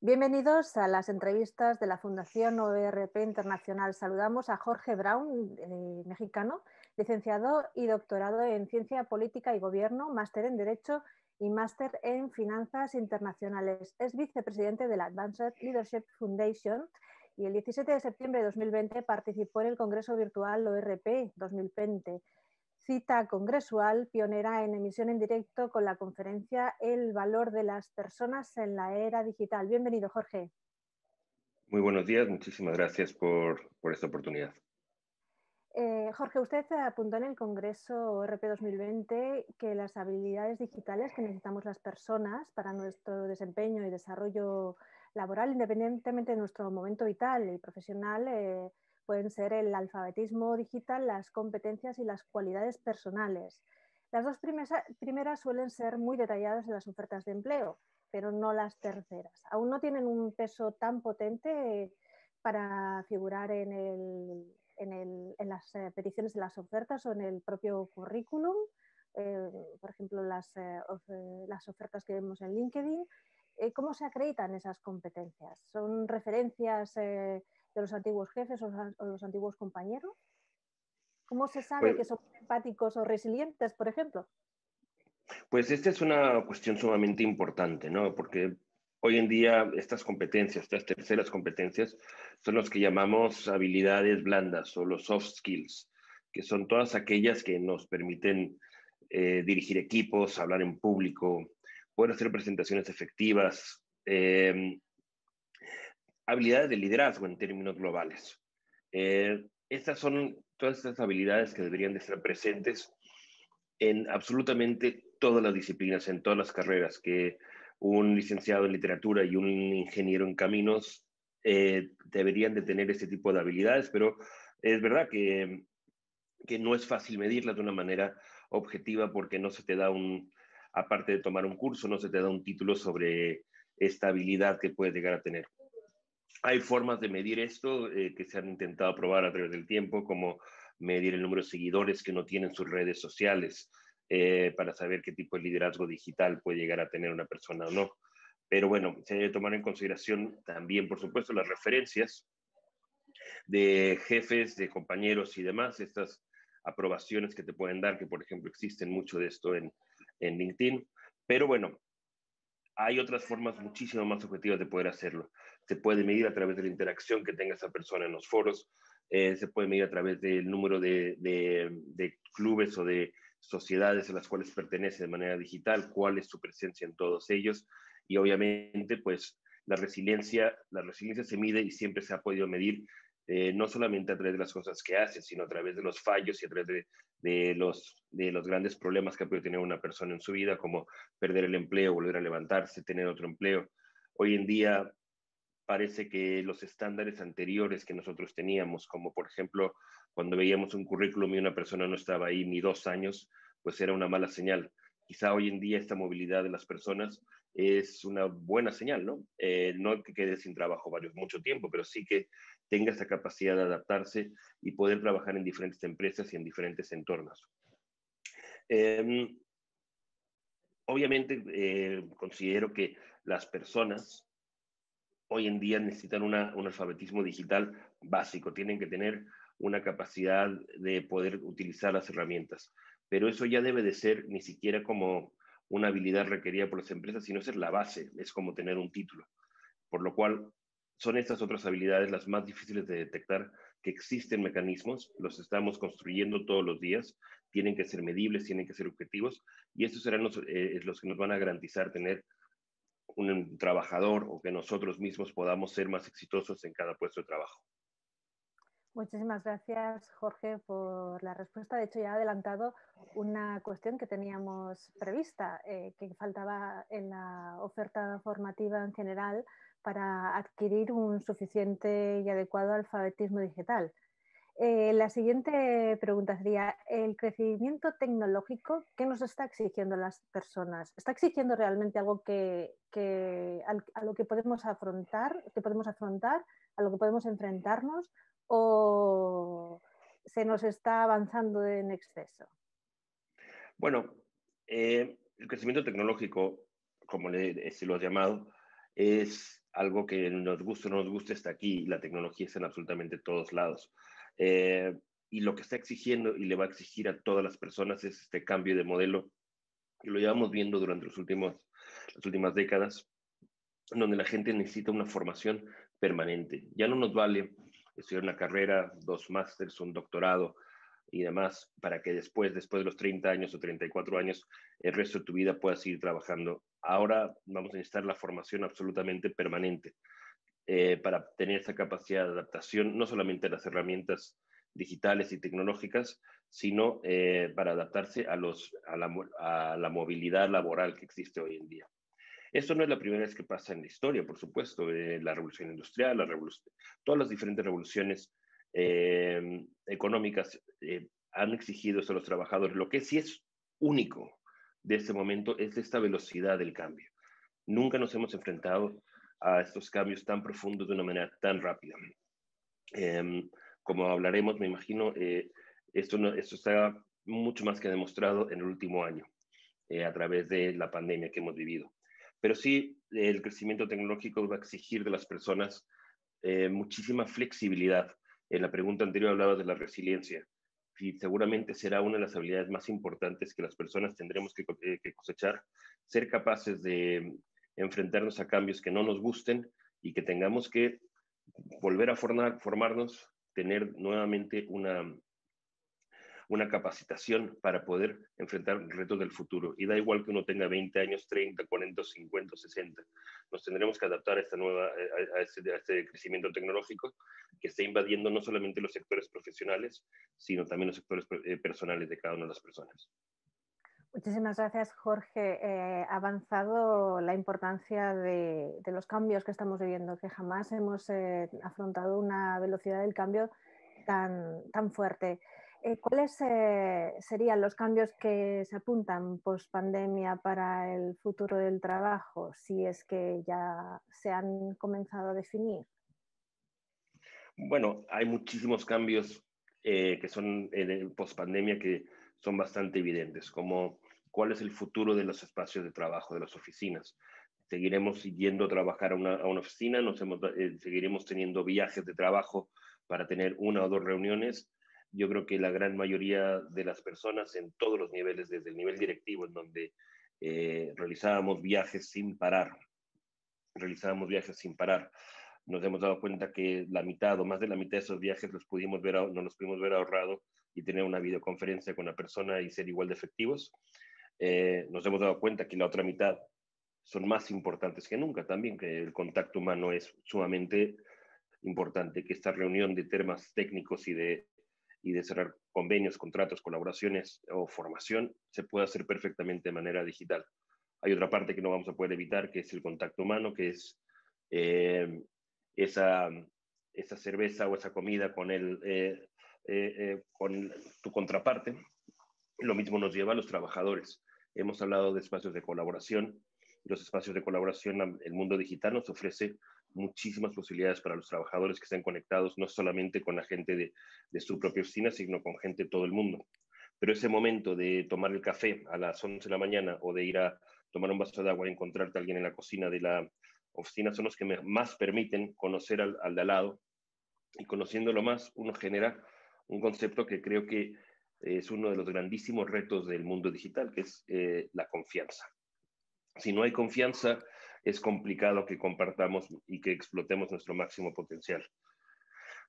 Bienvenidos a las entrevistas de la Fundación OERP Internacional. Saludamos a Jorge Brown, mexicano, licenciado y doctorado en Ciencia Política y Gobierno, máster en Derecho y máster en Finanzas Internacionales. Es vicepresidente de la Advanced Leadership Foundation y el 17 de septiembre de 2020 participó en el Congreso Virtual OERP 2020. Cita congresual pionera en emisión en directo con la conferencia El valor de las personas en la era digital. Bienvenido, Jorge. Muy buenos días, muchísimas gracias por esta oportunidad. Jorge, usted apuntó en el Congreso OERP 2020 que las habilidades digitales que necesitamos las personas para nuestro desempeño y desarrollo laboral, independientemente de nuestro momento vital y profesional, pueden ser el alfabetismo digital, las competencias y las cualidades personales. Las dos primeras suelen ser muy detalladas en las ofertas de empleo, pero no las terceras. Aún no tienen un peso tan potente para figurar en las peticiones de las ofertas o en el propio currículum. Por ejemplo, las ofertas que vemos en LinkedIn. ¿Cómo se acreditan esas competencias? ¿Son referencias de los antiguos jefes o los antiguos compañeros? ¿Cómo se sabe que son empáticos o resilientes, por ejemplo? Pues esta es una cuestión sumamente importante, ¿no? Porque hoy en día estas competencias, estas terceras competencias, son los que llamamos habilidades blandas o los soft skills, que son todas aquellas que nos permiten dirigir equipos, hablar en público, poder hacer presentaciones efectivas, habilidades de liderazgo en términos globales. Estas son todas estas habilidades que deberían de estar presentes en absolutamente todas las disciplinas, en todas las carreras, que un licenciado en literatura y un ingeniero en caminos deberían de tener este tipo de habilidades, pero es verdad que no es fácil medirlas de una manera objetiva porque no se te da aparte de tomar un curso, no se te da un título sobre esta habilidad que puedes llegar a tener. Hay formas de medir esto que se han intentado probar a través del tiempo, como medir el número de seguidores que no tienen sus redes sociales, para saber qué tipo de liderazgo digital puede llegar a tener una persona o no. Pero bueno, se debe tomar en consideración también, por supuesto, las referencias de jefes, de compañeros y demás, estas aprobaciones que te pueden dar, que por ejemplo existen mucho de esto en LinkedIn. Pero bueno, hay otras formas muchísimo más objetivas de poder hacerlo. Se puede medir a través de la interacción que tenga esa persona en los foros, se puede medir a través del número de clubes o de sociedades a las cuales pertenece de manera digital, cuál es su presencia en todos ellos, y obviamente pues la resiliencia se mide y siempre se ha podido medir no solamente a través de las cosas que hace, sino a través de los fallos y a través de los grandes problemas que puede tener una persona en su vida, como perder el empleo, volver a levantarse, tener otro empleo. Hoy en día parece que los estándares anteriores que nosotros teníamos, como por ejemplo cuando veíamos un currículum y una persona no estaba ahí ni 2 años, pues era una mala señal. Quizá hoy en día esta movilidad de las personas es una buena señal, ¿no? No que quede sin trabajo mucho tiempo, pero sí que tenga esa capacidad de adaptarse y poder trabajar en diferentes empresas y en diferentes entornos. Obviamente, considero que las personas hoy en día necesitan un alfabetismo digital básico, tienen que tener una capacidad de poder utilizar las herramientas, pero eso ya debe de ser ni siquiera como una habilidad requerida por las empresas, sino ser la base, es como tener un título, por lo cual son estas otras habilidades las más difíciles de detectar, que existen mecanismos, los estamos construyendo todos los días, tienen que ser medibles, tienen que ser objetivos, y estos serán los que nos van a garantizar tener un trabajador o que nosotros mismos podamos ser más exitosos en cada puesto de trabajo. Muchísimas gracias, Jorge, por la respuesta. De hecho, ya ha adelantado una cuestión que teníamos prevista, que faltaba en la oferta formativa en general para adquirir un suficiente y adecuado alfabetismo digital. La siguiente pregunta sería, ¿el crecimiento tecnológico qué nos está exigiendo a las personas? ¿Está exigiendo realmente algo a lo que podemos afrontar, a lo que podemos enfrentarnos, o se nos está avanzando en exceso? Bueno, el crecimiento tecnológico, como lo has llamado, es algo que nos guste o no nos guste, está aquí. La tecnología está en absolutamente todos lados. Eh, y lo que está exigiendo y le va a exigir a todas las personas es este cambio de modelo, y lo llevamos viendo durante las últimas décadas, donde la gente necesita una formación permanente. Ya no nos vale estudiar una carrera, 2 másters, un doctorado y demás, para que después de los 30 años o 34 años, el resto de tu vida puedas seguir trabajando. Ahora vamos a necesitar la formación absolutamente permanente, para tener esa capacidad de adaptación, no solamente a las herramientas digitales y tecnológicas, sino para adaptarse a la movilidad laboral que existe hoy en día. Esto no es la primera vez que pasa en la historia, por supuesto. La revolución industrial, todas las diferentes revoluciones económicas han exigido eso a los trabajadores. Lo que sí es único de este momento es esta velocidad del cambio. Nunca nos hemos enfrentado a estos cambios tan profundos de una manera tan rápida. Como hablaremos, me imagino, esto está mucho más que demostrado en el último año, a través de la pandemia que hemos vivido. Pero sí, el crecimiento tecnológico va a exigir de las personas muchísima flexibilidad. En la pregunta anterior hablaba de la resiliencia, y seguramente será una de las habilidades más importantes que las personas tendremos que cosechar, ser capaces de enfrentarnos a cambios que no nos gusten y que tengamos que volver a formarnos, tener nuevamente una capacitación para poder enfrentar retos del futuro. Y da igual que uno tenga 20 años, 30, 40, 50, 60. Nos tendremos que adaptar a este crecimiento tecnológico que está invadiendo no solamente los sectores profesionales, sino también los sectores personales de cada una de las personas. Muchísimas gracias, Jorge. Ha avanzado la importancia de los cambios que estamos viviendo, que jamás hemos afrontado una velocidad del cambio tan fuerte. ¿Cuáles serían los cambios que se apuntan post pandemia para el futuro del trabajo, si es que ya se han comenzado a definir? Bueno, hay muchísimos cambios que son post pandemia que son bastante evidentes, como cuál es el futuro de los espacios de trabajo, de las oficinas. Seguiremos yendo a trabajar a una oficina, seguiremos teniendo viajes de trabajo para tener 1 o 2 reuniones. Yo creo que la gran mayoría de las personas en todos los niveles, desde el nivel directivo, en donde realizábamos viajes sin parar, nos hemos dado cuenta que la mitad o más de la mitad de esos viajes no los pudimos ver ahorrado y tener una videoconferencia con la persona y ser igual de efectivos. Nos hemos dado cuenta que la otra mitad son más importantes que nunca también, que el contacto humano es sumamente importante, que esta reunión de temas técnicos y de cerrar convenios, contratos, colaboraciones o formación se puede hacer perfectamente de manera digital. Hay otra parte que no vamos a poder evitar, que es el contacto humano, que es eh, esa, esa cerveza o esa comida con tu contraparte. Lo mismo nos lleva a los trabajadores. Hemos hablado de espacios de colaboración. Los espacios de colaboración, el mundo digital nos ofrece muchísimas posibilidades para los trabajadores que estén conectados, no solamente con la gente de su propia oficina, sino con gente de todo el mundo. Pero ese momento de tomar el café a las 11 de la mañana o de ir a tomar un vaso de agua y encontrarte a alguien en la cocina de la oficina son los que más permiten conocer al de al lado, y conociéndolo más uno genera un concepto que creo que es uno de los grandísimos retos del mundo digital, que es la confianza. Si no hay confianza, es complicado que compartamos y que explotemos nuestro máximo potencial.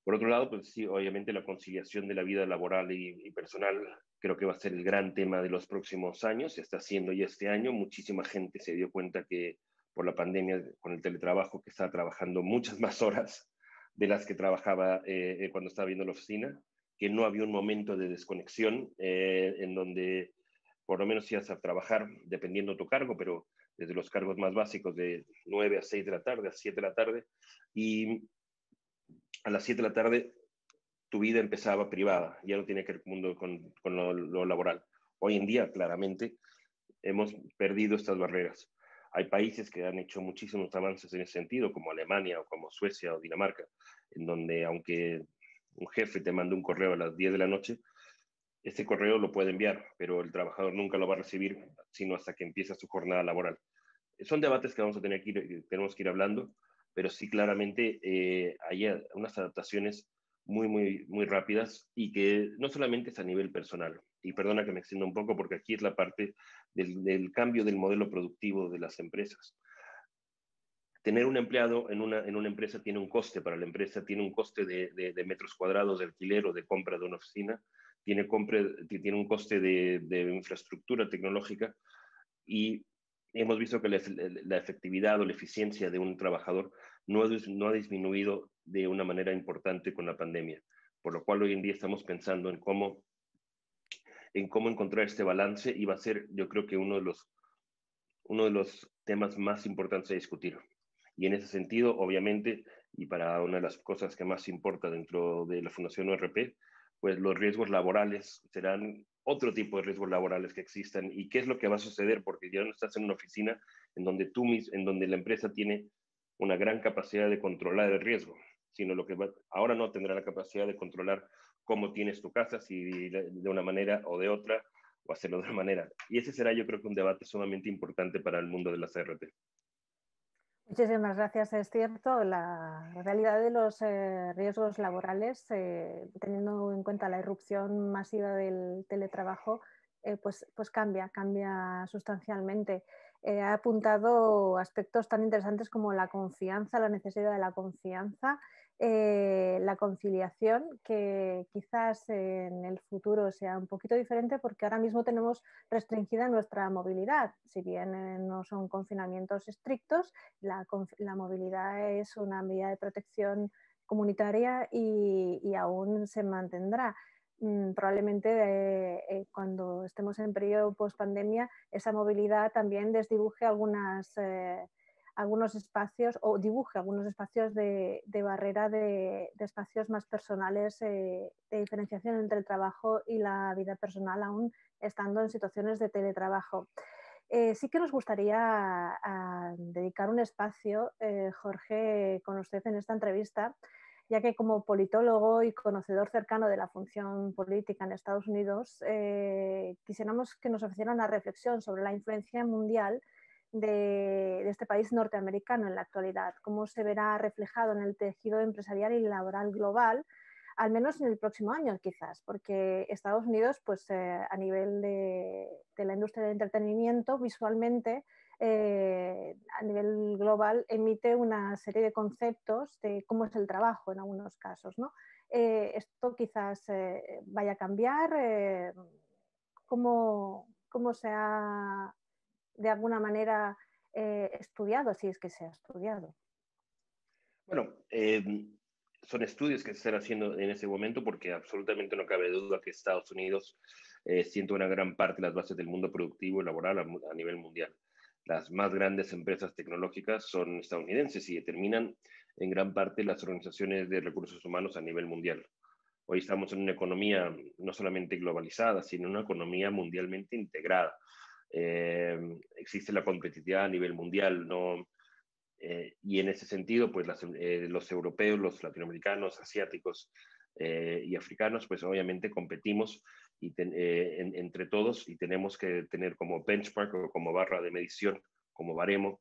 Por otro lado, pues sí, obviamente la conciliación de la vida laboral y personal creo que va a ser el gran tema de los próximos años. Se está haciendo ya este año. Muchísima gente se dio cuenta que por la pandemia, con el teletrabajo, que estaba trabajando muchas más horas de las que trabajaba cuando estaba viendo la oficina, que no había un momento de desconexión en donde por lo menos ibas a trabajar dependiendo de tu cargo, pero desde los cargos más básicos de 9 a 6 de la tarde, a 7 de la tarde, y a las 7 de la tarde tu vida empezaba privada, ya no tiene que ver con lo laboral. Hoy en día, claramente, hemos perdido estas barreras. Hay países que han hecho muchísimos avances en ese sentido, como Alemania o como Suecia o Dinamarca, en donde aunque un jefe te manda un correo a las 10 de la noche, este correo lo puede enviar, pero el trabajador nunca lo va a recibir sino hasta que empieza su jornada laboral. son debates que vamos a tener que tenemos que ir hablando, pero sí claramente hay unas adaptaciones muy rápidas y que no solamente es a nivel personal. Y perdona que me extienda un poco porque aquí es la parte del cambio del modelo productivo de las empresas. Tener un empleado en una empresa tiene un coste para la empresa, tiene un coste de metros cuadrados de alquiler o de compra de una oficina, tiene un coste de infraestructura tecnológica y hemos visto que la efectividad o la eficiencia de un trabajador no ha disminuido de una manera importante con la pandemia, por lo cual hoy en día estamos pensando en cómo encontrar este balance y va a ser, yo creo que uno de los temas más importantes a discutir. Y en ese sentido, obviamente, y para una de las cosas que más importa dentro de la Fundación ORP, pues los riesgos laborales serán otro tipo de riesgos laborales que existan y qué es lo que va a suceder, porque ya no estás en una oficina en donde la empresa tiene una gran capacidad de controlar el riesgo, sino ahora no tendrá la capacidad de controlar cómo tienes tu casa, si de una manera o de otra, o hacerlo de otra manera. Y ese será, yo creo que un debate sumamente importante para el mundo de la CRT. Muchísimas gracias. Es cierto, la realidad de los riesgos laborales, teniendo en cuenta la irrupción masiva del teletrabajo, pues cambia sustancialmente. Ha apuntado aspectos tan interesantes como la confianza, la necesidad de la confianza, la conciliación, que quizás en el futuro sea un poquito diferente porque ahora mismo tenemos restringida nuestra movilidad, si bien no son confinamientos estrictos. La movilidad es una medida de protección comunitaria y aún se mantendrá. Probablemente cuando estemos en periodo post-pandemia, esa movilidad también desdibuje algunos espacios o dibuje algunos espacios de barrera de espacios más personales, de diferenciación entre el trabajo y la vida personal, aún estando en situaciones de teletrabajo. Sí que nos gustaría dedicar un espacio, Jorge, con usted en esta entrevista, ya que como politólogo y conocedor cercano de la función política en Estados Unidos, quisiéramos que nos ofreciera una reflexión sobre la influencia mundial de este país norteamericano en la actualidad, cómo se verá reflejado en el tejido empresarial y laboral global, al menos en el próximo año quizás, porque Estados Unidos, pues a nivel de la industria del entretenimiento, visualmente, a nivel global, emite una serie de conceptos de cómo es el trabajo en algunos casos, ¿no? Esto quizás vaya a cambiar. ¿Cómo se ha, de alguna manera, estudiado, si es que se ha estudiado? Bueno, son estudios que se están haciendo en ese momento porque absolutamente no cabe duda que Estados Unidos siente una gran parte de las bases del mundo productivo y laboral a nivel mundial. Las más grandes empresas tecnológicas son estadounidenses y determinan en gran parte las organizaciones de recursos humanos a nivel mundial. Hoy estamos en una economía no solamente globalizada, sino una economía mundialmente integrada. Existe la competitividad a nivel mundial, no, y en ese sentido, pues los europeos, los latinoamericanos, asiáticos y africanos, pues obviamente competimos entre todos y tenemos que tener como benchmark o como barra de medición, como baremo,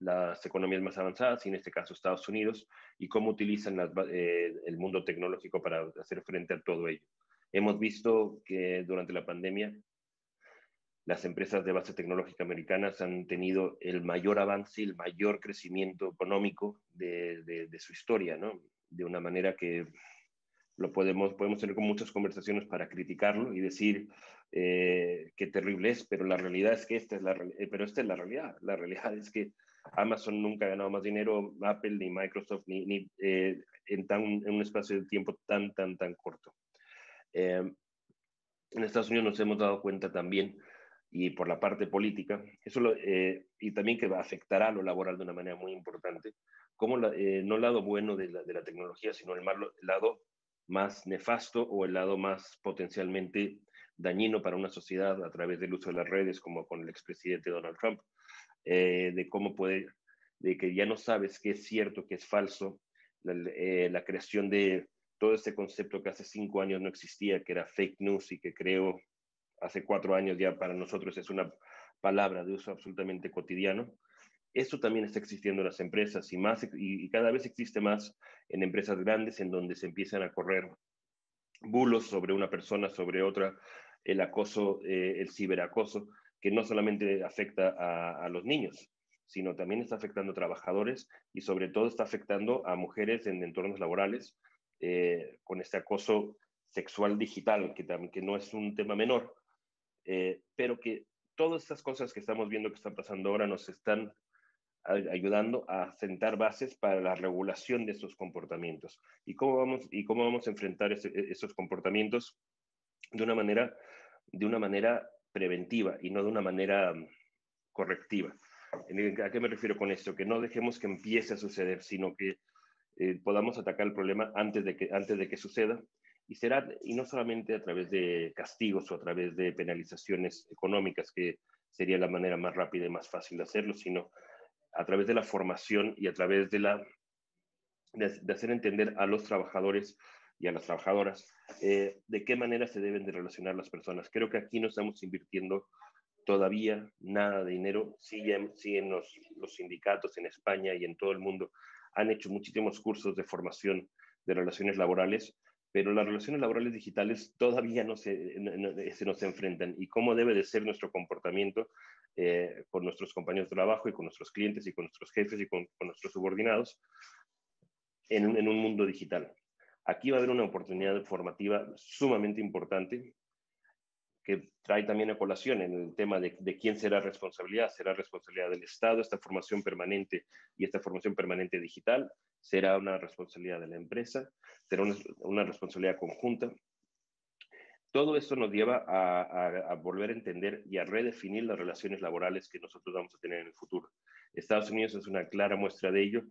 las economías más avanzadas, y en este caso Estados Unidos, y cómo utilizan el mundo tecnológico para hacer frente a todo ello. Hemos visto que durante la pandemia las empresas de base tecnológica americanas han tenido el mayor avance y el mayor crecimiento económico de su historia, ¿no? De una manera que podemos tener con muchas conversaciones para criticarlo y decir qué terrible es, pero la realidad es que esta es la realidad. La realidad es que Amazon nunca ha ganado más dinero, Apple ni Microsoft, en un espacio de tiempo tan corto. En Estados Unidos nos hemos dado cuenta también, y por la parte política, y también que afectará a lo laboral de una manera muy importante, como no el lado bueno de la tecnología, sino el lado más nefasto o el lado más potencialmente dañino para una sociedad a través del uso de las redes, como con el expresidente Donald Trump, de que ya no sabes qué es cierto, qué es falso, la creación de todo este concepto que hace 5 años no existía, que era fake news y que creo hace 4 años ya para nosotros es una palabra de uso absolutamente cotidiano. Esto también está existiendo en las empresas y cada vez existe más en empresas grandes en donde se empiezan a correr bulos sobre una persona, sobre otra, el acoso, el ciberacoso, que no solamente afecta a los niños, sino también está afectando a trabajadores y sobre todo está afectando a mujeres en entornos laborales con este acoso sexual digital, que no es un tema menor, pero que todas estas cosas que estamos viendo que están pasando ahora nos están ayudando a sentar bases para la regulación de estos comportamientos. ¿Y cómo vamos a enfrentar esos comportamientos de una manera preventiva y no de una manera correctiva? ¿A qué me refiero con esto? Que no dejemos que empiece a suceder, sino que podamos atacar el problema antes de que suceda. Y no solamente a través de castigos o a través de penalizaciones económicas, que sería la manera más rápida y más fácil de hacerlo, sino a través de la formación y a través de hacer entender a los trabajadores y a las trabajadoras de qué manera se deben de relacionar las personas. Creo que aquí no estamos invirtiendo todavía nada de dinero. Sí en los sindicatos en España y en todo el mundo han hecho muchísimos cursos de formación de relaciones laborales, pero las relaciones laborales digitales todavía no se enfrentan. ¿Y cómo debe de ser nuestro comportamiento con nuestros compañeros de trabajo y con nuestros clientes y con nuestros jefes y con nuestros subordinados en un mundo digital? Aquí va a haber una oportunidad formativa sumamente importante que trae también a colación en el tema de quién será responsabilidad. ¿Será responsabilidad del Estado esta formación permanente y esta formación permanente digital? ¿Será una responsabilidad de la empresa? ¿Será una responsabilidad conjunta? Todo esto nos lleva a volver a entender y a redefinir las relaciones laborales que nosotros vamos a tener en el futuro. Estados Unidos es una clara muestra de ello,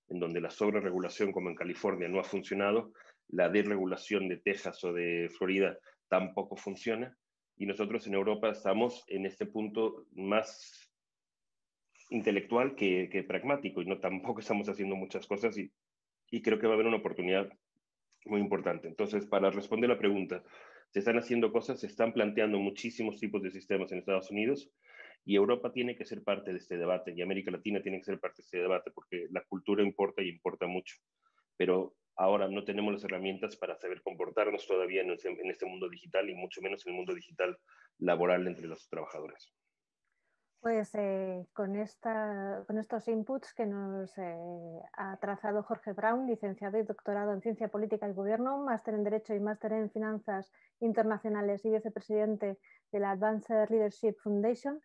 en donde la sobreregulación, como en California, no ha funcionado, la desregulación de Texas o de Florida tampoco funciona, y nosotros en Europa estamos en este punto más intelectual que pragmático, y no tampoco estamos haciendo muchas cosas, y creo que va a haber una oportunidad muy importante. Entonces, para responder la pregunta, se están haciendo cosas, se están planteando muchísimos tipos de sistemas en Estados Unidos, y Europa tiene que ser parte de este debate, y América Latina tiene que ser parte de este debate, porque la cultura importa y importa mucho. Pero ahora no tenemos las herramientas para saber comportarnos todavía en este mundo digital, y mucho menos en el mundo digital laboral entre los trabajadores. Pues con estos inputs que nos ha trazado Jorge Brown, licenciado y doctorado en Ciencia Política y Gobierno, máster en Derecho y máster en Finanzas Internacionales y vicepresidente de la Advanced Leadership Foundation,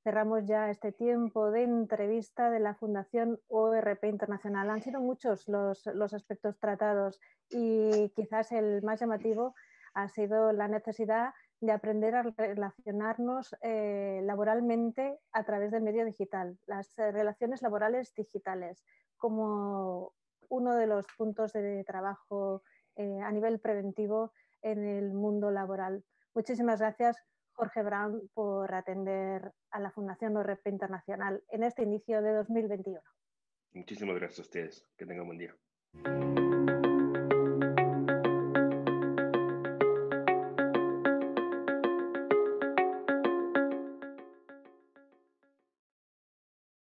cerramos ya este tiempo de entrevista de la Fundación ORP Internacional. Han sido muchos los aspectos tratados y quizás el más llamativo ha sido la necesidad de aprender a relacionarnos laboralmente a través del medio digital, las relaciones laborales digitales, como uno de los puntos de trabajo a nivel preventivo en el mundo laboral. Muchísimas gracias, Jorge Brown, por atender a la Fundación ORP Internacional en este inicio de 2021. Muchísimas gracias a ustedes. Que tengan buen día.